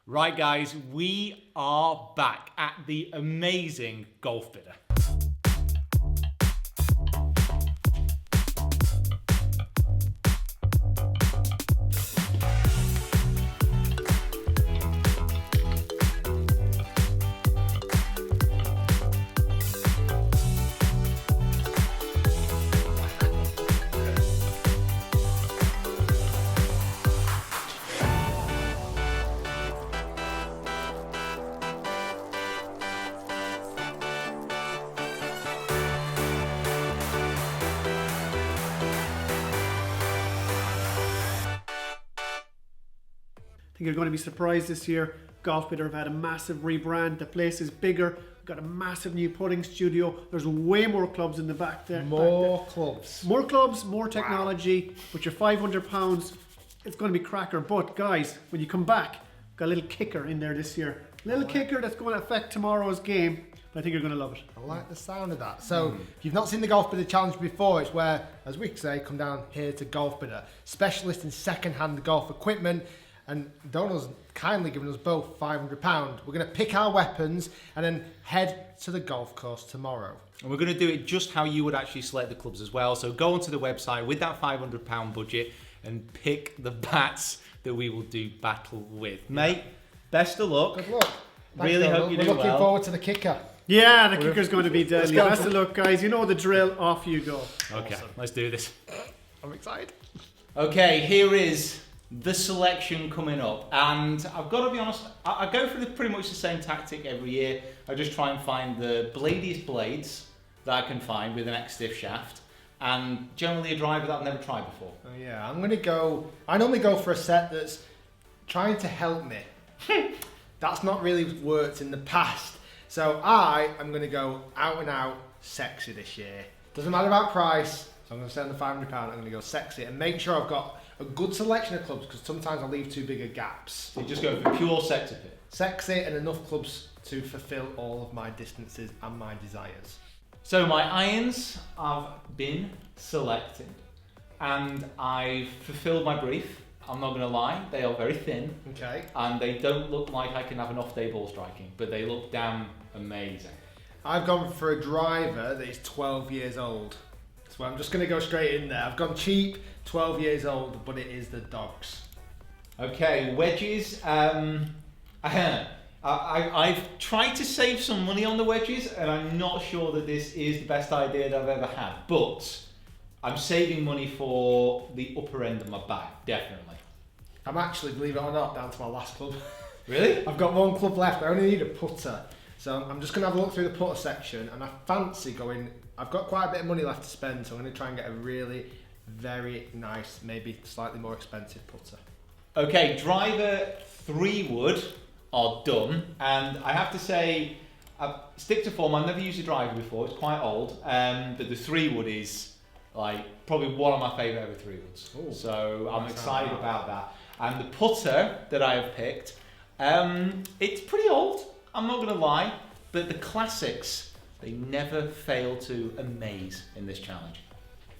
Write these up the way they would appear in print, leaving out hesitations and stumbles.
Right guys, we are back at the amazing Golfbidder. I think you're going to be surprised this year. Golfbidder have had a massive rebrand. The place is bigger. We've got a massive new putting studio. There's way more clubs in the back there. More clubs. More clubs, more technology. With your £500, it's going to be cracker. But guys, when you come back, got a little kicker in there this year. Little kicker that's going to affect tomorrow's game. But I think you're going to love it. I like the sound of that. So, if you've not seen the Golfbidder Challenge before, it's where, as we say, come down here to Golfbidder, specialist in second-hand golf equipment. And Donald's kindly given us both £500. We're going to pick our weapons and then head to the golf course tomorrow. And we're going to do it just how you would actually select the clubs as well. So go onto the website with that £500 budget and pick the bats that we will do battle with. Mate, best of luck. Good luck. Thanks, Really Donald. hope you do We're looking well. forward to the kicker. Yeah, the kicker's going to be deadly. go. Best of luck, guys. You know the drill. Off you go. Okay, Awesome. let's do this. I'm excited. Okay, here is the selection coming up, and I've got to be honest, I go for pretty much the same tactic every year. I just try and find the bladiest blades that I can find with an X-stiff shaft, and generally a driver that I've never tried before. Oh, yeah, I normally go for a set that's trying to help me. That's not really worked in the past. So I am going to go out and out sexy this year. Doesn't matter about price, so I'm going to spend the £500, I'm going to go sexy and make sure I've got a good selection of clubs, because sometimes I leave too big of gaps. So you just go for pure sexy pit. Sexy and enough clubs to fulfill all of my distances and my desires. So my irons have been selected, and I've fulfilled my brief. I'm not going to lie, they are very thin. Okay. And they don't look like I can have an off-day ball striking, but they look damn amazing. I've gone for a driver that is 12 years old. So I'm just going to go straight in there. I've gone cheap, 12 years old, but it is the dogs. Okay, wedges. I've tried to save some money on the wedges, and I'm not sure that this is the best idea that I've ever had, but I'm saving money for the upper end of my bag, definitely. I'm actually, believe it or not, down to my last club. Really? I've got one club left. I only need a putter. So I'm just going to have a look through the putter section, and I fancy going... I've got quite a bit of money left to spend, so I'm going to try and get a really very nice, maybe slightly more expensive putter. Okay, driver 3 wood are done, and I have to say, stick to form. I've never used a driver before, it's quite old, but the 3 wood is like probably one of my favourite ever 3 woods. Ooh, so I'm excited about that. And the putter that I have picked, it's pretty old, I'm not going to lie, but the classics, they never fail to amaze in this challenge.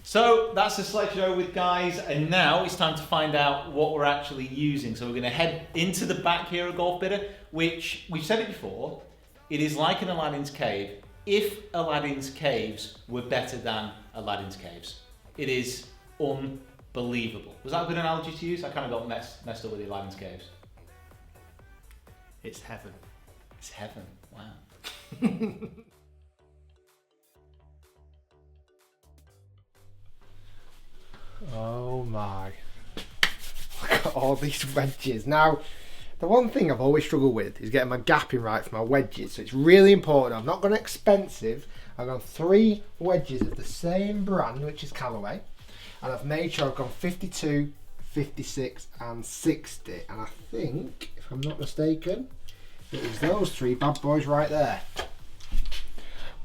So that's the selection over with, guys, and now it's time to find out what we're actually using. So we're going to head into the back here at Golfbidder, which we've said it before, it is like an Aladdin's cave if Aladdin's caves were better than Aladdin's caves. It is unbelievable. Was that a good analogy to use? I kind of got messed up with the Aladdin's caves. It's heaven. It's heaven, wow. Oh my. Look at all these wedges. Now, the one thing I've always struggled with is getting my gapping right for my wedges. So it's really important. I've not gone expensive. I've gone 3 wedges of the same brand, which is Callaway. And I've made sure I've gone 52, 56 and 60. And I think, if I'm not mistaken, it is those 3 bad boys right there.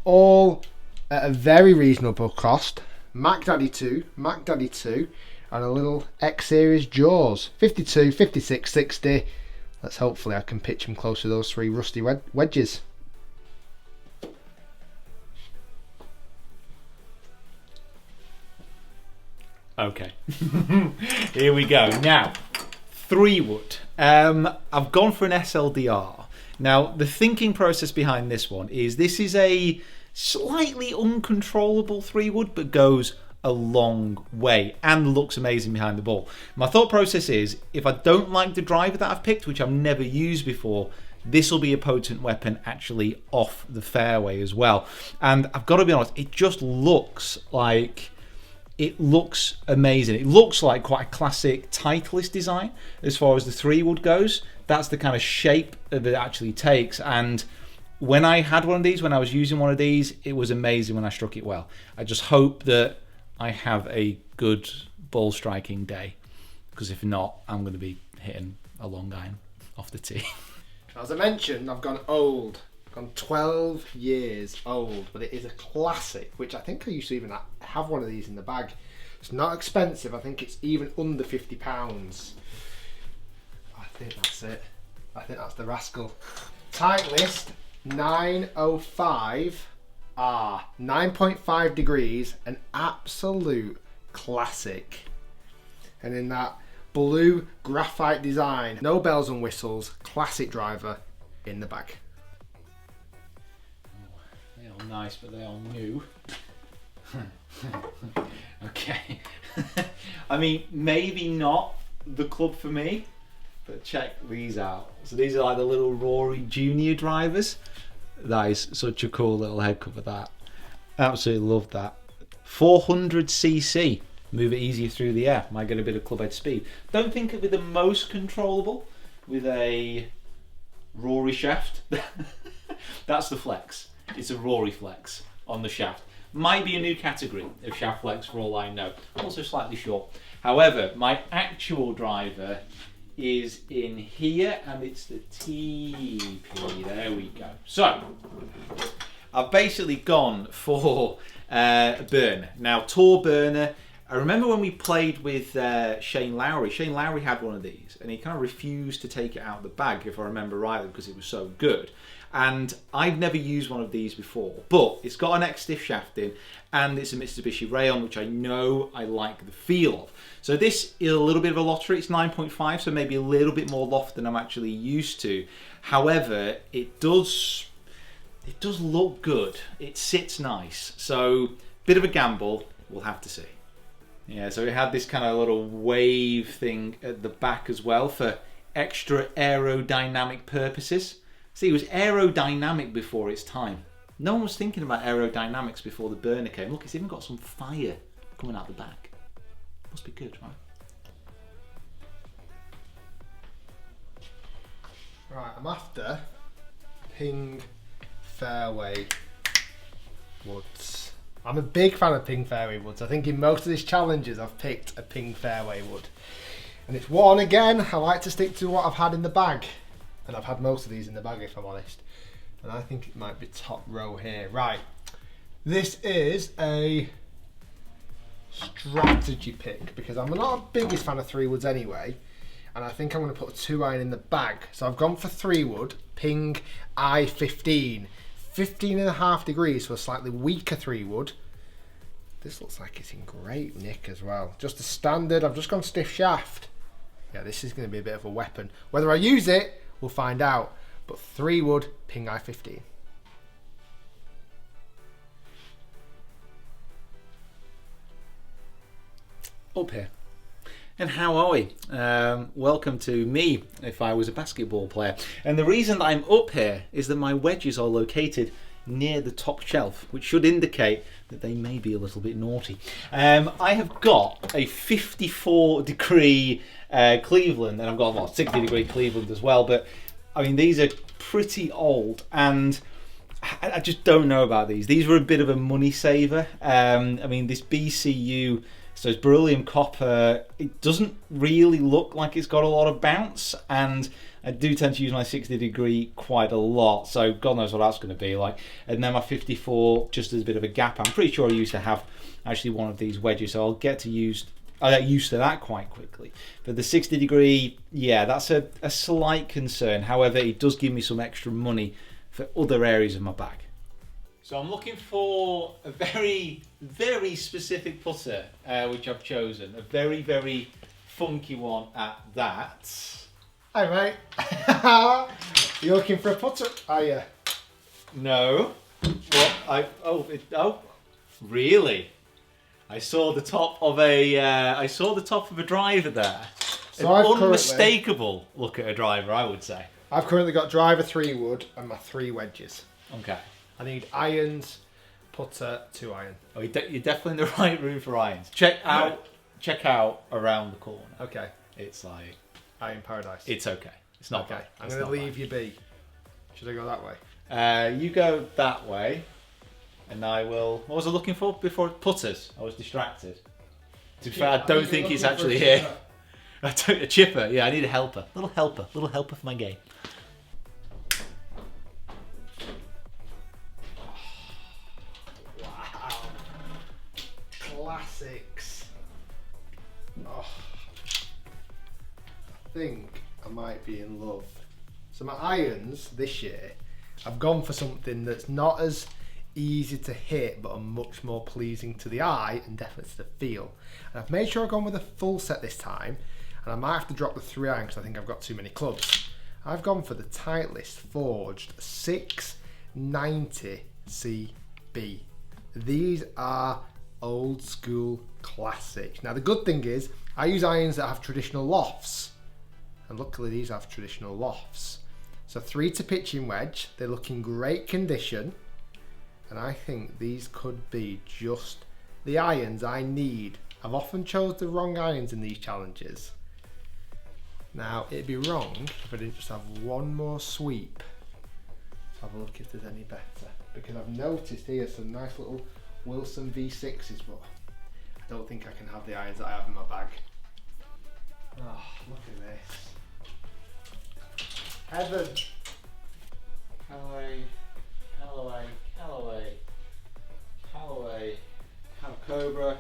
All at a very reasonable cost. Mac Daddy 2, and a little X Series Jaws. 52, 56, 60. Let's hopefully I can pitch them close to those 3 rusty wedges. Okay. Here we go. Now, 3-wood. I've gone for an SLDR. Now, the thinking process behind this one is this is a slightly uncontrollable 3-wood, but goes a long way and looks amazing behind the ball. My thought process is, if I don't like the driver that I've picked, which I've never used before, this will be a potent weapon actually off the fairway as well. And I've got to be honest, it just looks like... It looks amazing. It looks like quite a classic Titleist design as far as the 3-wood goes. That's the kind of shape that it actually takes. And when I had one of these, when I was using one of these, it was amazing when I struck it well. I just hope that I have a good ball striking day, because if not, I'm going to be hitting a long iron off the tee. As I mentioned, I've gone old. Gone 12 years old, but it is a classic, which I think I used to even have one of these in the bag. It's not expensive. I think it's even under £50. I think that's it. I think that's the rascal. Titleist 905R, 9.5 degrees, an absolute classic. And in that blue graphite design, no bells and whistles, classic driver in the bag. Nice, but they are new. Okay. I mean, maybe not the club for me, but check these out. So these are like the little Rory Junior drivers. That is such a cool little head cover, that. Absolutely love that. 400cc. Move it easier through the air. Might get a bit of club head speed. Don't think it'll be the most controllable with a Rory shaft. That's the flex. It's a Rory flex on the shaft. Might be a new category of shaft flex for all I know. Also slightly short. However, my actual driver is in here, and it's the TP. There we go. So, I've basically gone for a burner. Now, tour burner. I remember when we played with Shane Lowry. Shane Lowry had one of these, and he kind of refused to take it out of the bag, if I remember rightly, because it was so good. And I've never used one of these before, but it's got an X-Stiff shaft in, and it's a Mitsubishi Rayon, which I know I like the feel of. So this is a little bit of a lottery. It's 9.5, so maybe a little bit more loft than I'm actually used to. However, it does look good. It sits nice. So bit of a gamble. We'll have to see. Yeah, so it had this kind of little wave thing at the back as well for extra aerodynamic purposes. See, it was aerodynamic before its time. No one was thinking about aerodynamics before the burner came. Look, it's even got some fire coming out the back. Must be good, right? Right, I'm after ping fairway woods. I'm a big fan of ping fairway woods. I think in most of these challenges I've picked a ping fairway wood. And it's one, again, I like to stick to what I've had in the bag. And I've had most of these in the bag, if I'm honest. And I think it might be top row here. Right, this is a strategy pick, because I'm not the biggest fan of 3-woods anyway. And I think I'm going to put a 2-iron in the bag. So I've gone for 3-wood, ping I-15. 15.5 degrees for a slightly weaker 3-wood. This looks like it's in great nick as well. Just a standard, I've just gone stiff shaft. Yeah, this is going to be a bit of a weapon. Whether I use it, we'll find out. But 3-wood, ping I-15. Up here. And how are we? Welcome to me if I was a basketball player. And the reason that I'm up here is that my wedges are located near the top shelf, which should indicate that they may be a little bit naughty. I have got a 54 degree Cleveland, and I've got a 60 degree Cleveland as well, but I mean, these are pretty old, and I just don't know about these. These were a bit of a money saver. I mean, this BCU, so it's beryllium copper, it doesn't really look like it's got a lot of bounce, and I do tend to use my 60 degree quite a lot, so God knows what that's going to be like. And then my 54, just as a bit of a gap. I'm pretty sure I used to have actually one of these wedges, so I'll get used to that quite quickly. But the 60 degree, yeah, that's a slight concern. However, it does give me some extra money for other areas of my bag. So I'm looking for a very, very specific putter, which I've chosen. A very, very funky one at that. Hi, mate. You looking for a putter? Are you? No. What? Really? I saw the top of a driver there. So An unmistakable look at a driver, I would say. I've currently got driver 3 wood and my 3 wedges. Okay. I need irons, putter, 2 iron. Oh, you're definitely in the right room for irons. Check out around the corner. Okay. It's like Iron paradise. it's okay. It's not okay. bad. I'm It's going to not leave you be. Should I go that way? bad. You go that way, and I will. What was I looking for before putters? I was distracted. To be fair, I don't think he's actually here. A chipper. Yeah, I need a helper. Little helper for my game. Wow. Classics. Oh. I think I might be in love. So my irons this year, I've gone for something that's not as easy to hit, but are much more pleasing to the eye and definitely to the feel. And I've made sure I've gone with a full set this time, and I might have to drop the 3 iron because I think I've got too many clubs. I've gone for the Titleist Forged 690 CB. These are old school classics. Now the good thing is, I use irons that have traditional lofts, and luckily these have traditional lofts. So 3 to pitching wedge, they look in great condition, and I think these could be just the irons I need. I've often chose the wrong irons in these challenges. Now it'd be wrong if I didn't just have one more sweep. Let's have a look if there's any better, because I've noticed here some nice little Wilson V6s, but I don't think I can have the irons that I have in my bag. Oh, look at this. Heaven. Callaway, Cobra.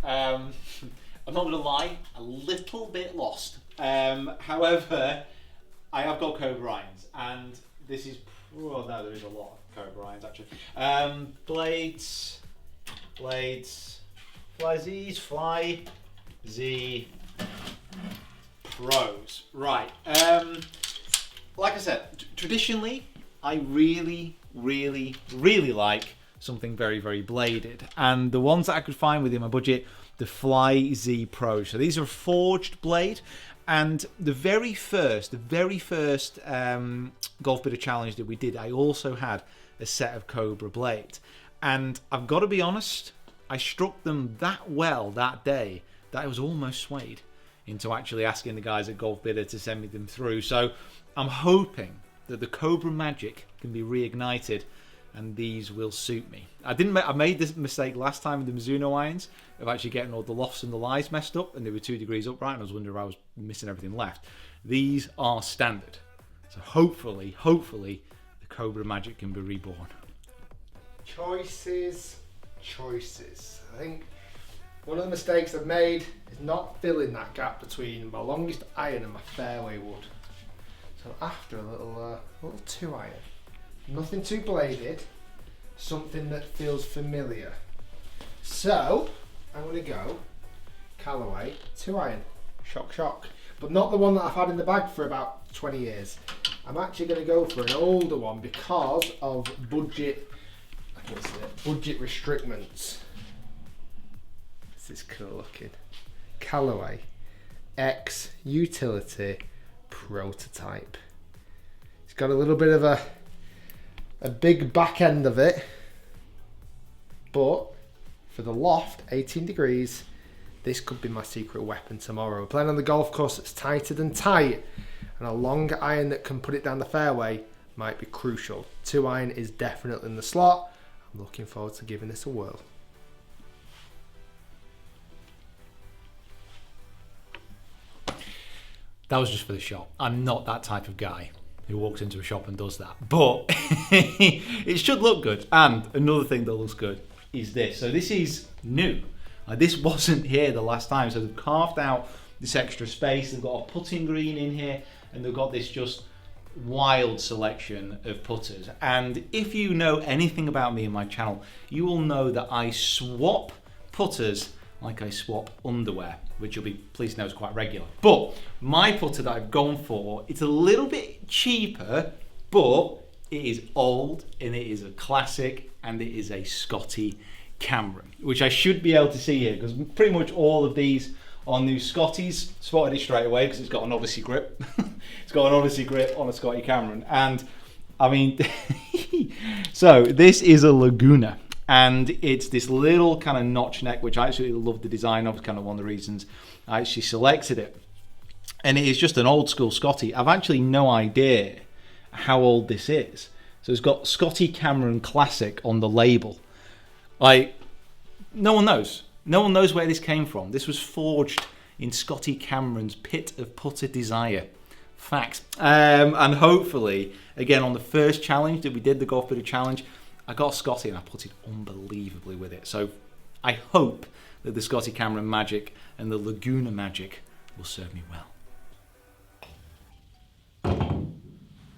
I'm not gonna lie, a little bit lost. However, I have got Cobra irons, and this is no, there is a lot of Cobra irons actually. Blades, Fly Z Pros. Right. Like I said, traditionally, I really like something very, very bladed. And the ones that I could find within my budget, the Fly Z Pro. So these are a forged blade. And the very first Golfbidder challenge that we did, I also had a set of Cobra blades. And I've got to be honest, I struck them that well that day that I was almost swayed into actually asking the guys at Golfbidder to send me them through. So I'm hoping that the Cobra magic can be reignited and these will suit me. I made this mistake last time with the Mizuno irons of actually getting all the lofts and the lies messed up, and they were 2 degrees upright, and I was wondering if I was missing everything left. These are standard. So hopefully the Cobra magic can be reborn. Choices. I think one of the mistakes I've made is not filling that gap between my longest iron and my fairway wood. So after a little 2 iron. Nothing too bladed, something that feels familiar. So I'm going to go Callaway 2 iron, shock, but not the one that I've had in the bag for about 20 years. I'm actually going to go for an older one because of budget restrictions. This is cool looking. Callaway X Utility Prototype. It's got a little bit of a big back end of it, but for the loft, 18 degrees, this could be my secret weapon tomorrow. Playing on the golf course that's tighter than tight, and a long iron that can put it down the fairway might be crucial. 2 iron is definitely in the slot. I'm looking forward to giving this a whirl. That was just for the shop. I'm not that type of guy who walks into a shop and does that. But it should look good. And another thing that looks good is this. So this is new. This wasn't here the last time. So they've carved out this extra space. They've got a putting green in here. And they've got this just wild selection of putters. And if you know anything about me and my channel, you will know that I swap putters like I swap underwear. which you'll be pleased to know is quite regular. But my putter that I've gone for, it's a little bit cheaper, but it is old and it is a classic and it is a Scotty Cameron, which I should be able to see here because pretty much all of these are new Scotties. Spotted it straight away because it's got an Odyssey grip. It's got an Odyssey grip on a Scotty Cameron, and I mean, so this is a Laguna, and it's this little kind of notch neck, which I actually love the design of. It's kind of one of the reasons I actually selected it, and it is just an old school Scotty. I've actually no idea how old this is. So it's got Scotty Cameron Classic on the label. Like, no one knows. No one knows where this came from. This was forged in Scotty Cameron's pit of putter desire. Facts. And hopefully, again, on the first challenge that we did, the Golfbidder challenge, I got a Scotty and I putted unbelievably with it. So I hope that the Scotty Cameron magic and the Laguna magic will serve me well.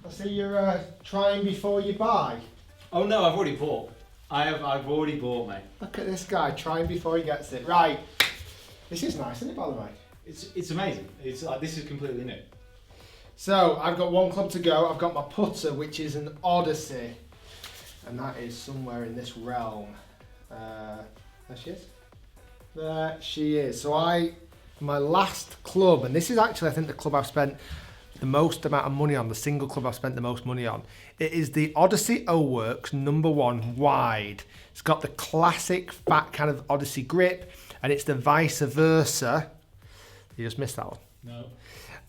I see you're trying before you buy. Oh no, I've already bought. I've already bought, mate. Look at this guy trying before he gets it. Right. This is nice, isn't it, by the way? It's amazing. It's like, this is completely new. So I've got one club to go. I've got my putter, which is an Odyssey, and that is somewhere in this realm. There she is. There she is. So my last club, and this is actually, I think, the club I've spent the most amount of money on, the single club I've spent the most money on. It is the Odyssey O-Works #1 wide. It's got the classic fat kind of Odyssey grip, and it's the vice versa. You just missed that one. No.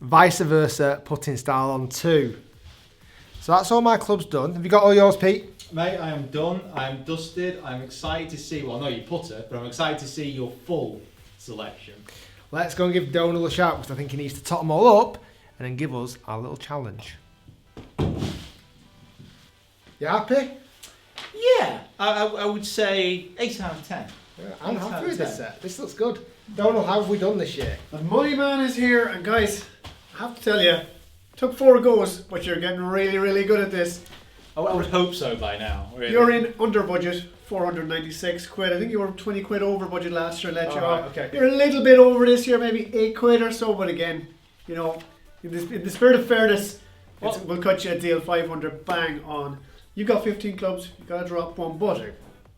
Vice versa putting style on 2. So that's all my clubs done. Have you got all yours, Pete? Mate, I am done. I am dusted. I'm excited to see, well, I know you putter, but I'm excited to see your full selection. Let's go and give Donal a shout because I think he needs to tot them all up and then give us our little challenge. You happy? Yeah, I would say 8 out of 10. Yeah, I'm happy with this set. This looks good. Donal, how have we done this year? The money man is here, and guys, I have to tell you, took 4 goes, but you're getting really, really good at this. Oh, I would hope so by now. Really. You're in under budget, 496 quid. I think you were 20 quid over budget last year, let you Right, off. okay. You're a little bit over this year, maybe 8 quid or so, but again, you know, in the spirit of fairness, we'll cut you a deal, 500, bang on. You got 15 clubs, you got to drop one, but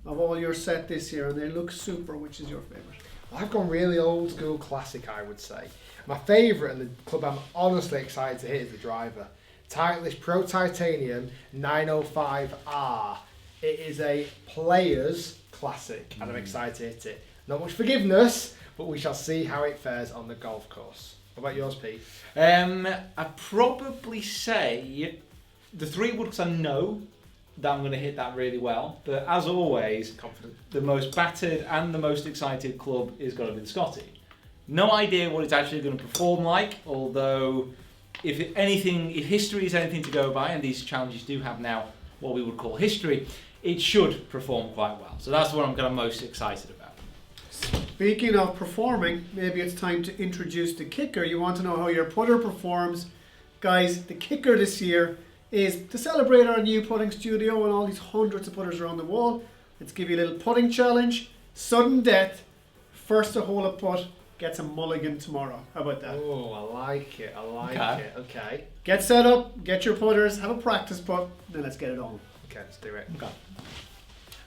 of all your set this year, and they look super, which is your favourite? I've gone really old school classic, I would say. My favourite and the club I'm honestly excited to hit is the driver. Titleist Pro Titanium 905R. It is a player's classic and I'm excited to hit it. Not much forgiveness, but we shall see how it fares on the golf course. What about yours, Pete? I'd probably say the 3 wood because I know that I'm going to hit that really well. But as always, Confident. the most battered and the most excited club is going to be the Scotty. No idea what it's actually going to perform like, although if history is anything to go by, and these challenges do have now what we would call history, it should perform quite well. So that's what I'm kind of most excited about. Speaking of performing, maybe it's time to introduce the kicker. You want to know how your putter performs. Guys, the kicker this year is to celebrate our new putting studio and all these hundreds of putters around the wall. Let's give you a little putting challenge. Sudden death, first to hole a putt, gets a mulligan tomorrow. How about that? Oh, I like it. I like it. Okay. Get set up, get your putters, have a practice putt, then let's get it on. Okay, let's do it. Okay.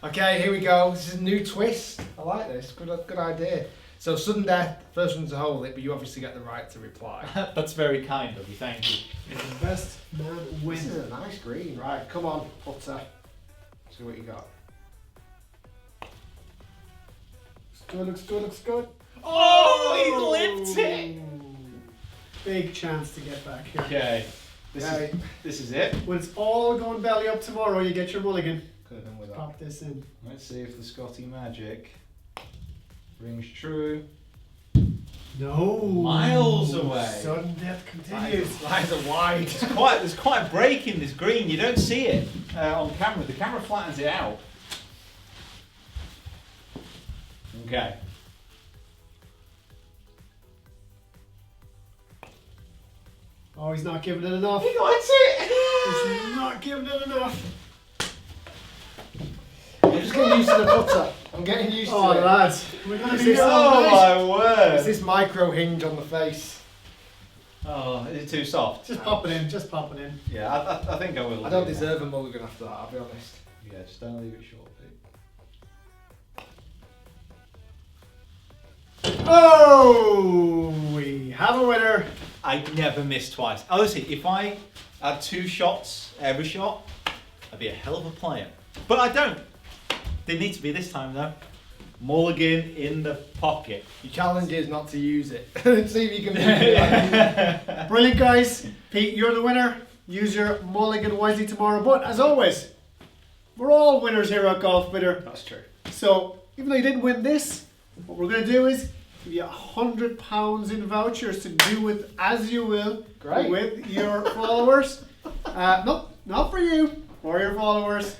Okay, here we go. This is a new twist. I like this. Good idea. So sudden death, first one to hold it, but you obviously get the right to reply. That's very kind of you, thank you. The best man wins. This is a nice green. Right, come on, putter. See what you got. Looks good, looks good. Oh, he lipped it! Big chance to get back here. Okay, this is it. When it's all going belly up tomorrow, you get your mulligan. Could have done with that. Pop this in. Let's see if the Scotty magic rings true. No. Miles away. Sudden death continues. Lines are wide. There's quite a break in this green. You don't see it on camera. The camera flattens it out. Okay. Oh, he's not giving it enough. He got it! He's not giving it enough. It just getting used to the putter. I'm getting used to it. lads, we're going to be Oh my word! It's this micro hinge on the face. Oh, is it too soft? Just pop it in, just pop it in. Yeah, I think I will. I don't deserve a mulligan after that, I'll be honest. Yeah, just don't leave it short, Pete. Oh, we have a winner. I never miss twice. Honestly, if I had 2 shots every shot, I'd be a hell of a player. But I don't. Didn't need to be this time though. Mulligan in the pocket. Your challenge is not to use it. See if you can beat it. Brilliant, guys. Pete, you're the winner. Use your mulligan wisely tomorrow. But as always, we're all winners here at Golfbidder. That's true. So even though you didn't win this, what we're going to do is give you £100 in vouchers to do with as you will. Great. With your followers. No, not for you, for your followers.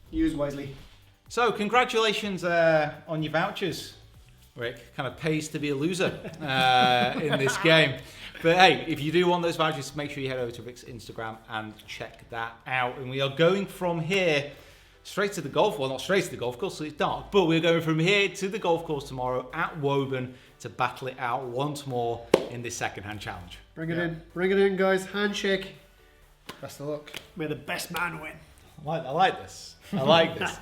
Use wisely. So congratulations on your vouchers, Rick. Kind of pays to be a loser in this game. But hey, if you do want those vouchers, make sure you head over to Rick's Instagram and check that out. And we are going from here straight to the golf. Well, not straight to the golf course, so it's dark. But we're going from here to the golf course tomorrow at Woburn to battle it out once more in this second-hand challenge. Bring it in, guys. Handshake. Best of luck. May the best man win. I like this. I like this.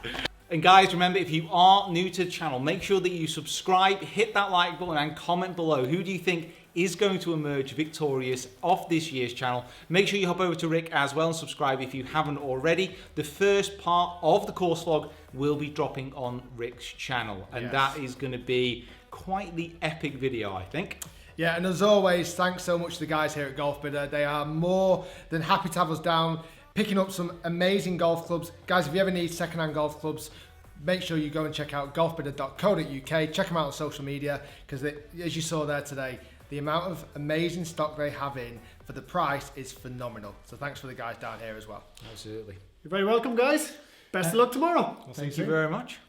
And guys, remember, if you are new to the channel, make sure that you subscribe, hit that like button and comment below. Who do you think is going to emerge victorious off this year's channel? Make sure you hop over to Rick as well and subscribe if you haven't already. The first part of the course vlog will be dropping on Rick's channel. And that is going to be quite the epic video, I think. Yeah, and as always, thanks so much to the guys here at Golfbidder. They are more than happy to have us down, picking up some amazing golf clubs. Guys, if you ever need second-hand golf clubs, make sure you go and check out golfbidder.co.uk. Check them out on social media, because as you saw there today, the amount of amazing stock they have in for the price is phenomenal. So thanks for the guys down here as well. Absolutely. You're very welcome, guys. Best of luck tomorrow. Well, thank you very much.